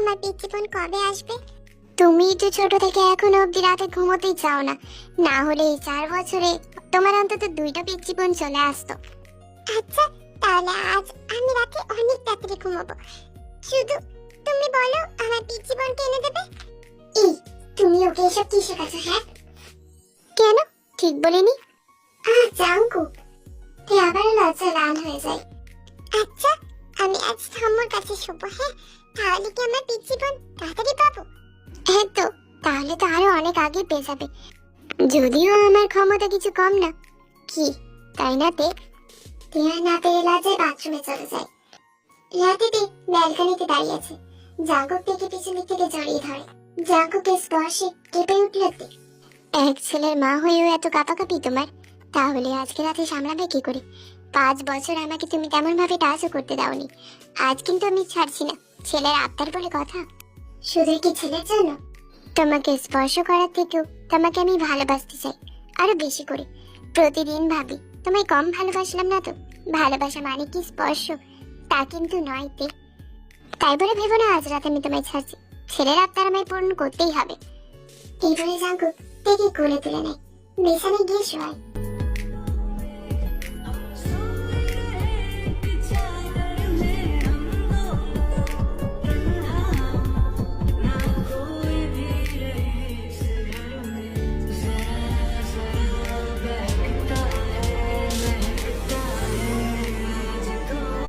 আমার পিচ্চি বোন কবে আসবে? তুমি তো ছোট থেকে এখনো অব্দি রাতে ঘুমোতেই চাও না, না হলে এই 4 বছরে তোমার অন্তত 2টা পিচ্চি বোন চলে আসতো। আচ্ছা, তাহলে আজ আমি রাতে অনেক তাড়াতাড়ি ঘুমাবো। শুধু তুমি বলো আমার পিচ্চি বোনকে এনে দেবে। এই, তুমি ওকে এসব কি শেখাচ্ছো? হ্যাঁ, কেন? ঠিক বলিনি? জাঙ্কুক, তে আবার লজ্জা লাল হয়ে যায়। আচ্ছা, আমি আজ ঠাম্মার কাছে শোবো। হ্যাঁ, তাহলে কি আমার পিচ্চি বোন তাড়াতাড়ি পাবো? হ্যাঁ তো, তাহলে তো আরো অনেক আগে পেয়ে যাবে। যদিও আমার ক্ষমতা কিছু কম না। কি, তাই না তে? টিয়া না পেরে লজ্জায় বাথরুমে চলে যায়। রাতে ব্যালকনিতে দাঁড়িয়ে আছে। জাঙ্কুক থেকে পিছন দিক থেকে জড়িয়ে ধরে। জাঙ্কুকের স্পর্শে কেঁপে উঠল তে। এক ছেলের মা হয়েও এত কাঁপাকাঁপি তোমার, তাহলে আজকে রাতে সামলাবে কি করে? 5 বছর আমাকে তুমি তেমন ভাবে টাচও করতে দাওনি। আজ কিন্তু আমি ছাড়ছি না। ছেলের আবদার বলে কথা, শুধু কি ছেলের জন্য? তোমাকে স্পর্শ করার থেকেও তোমাকে আমি ভালোবাসতে চাই, আরো বেশি করে। প্রতিদিন ভাবি তোমায় কম ভালোবাসলাম না তো। ভালোবাসা মানে কি স্পর্শ? তা কিন্তু নয় তে। তাই বলে ভেবো না আজ রাতে আমি তোমায় ছাড়ছি। ছেলের আবদার আমায় পূরণ করতেই হবে। এই বলে জাঙ্কুক তেকে কোলে তুলে নেয়, বিছানায় গিয়ে শোয়।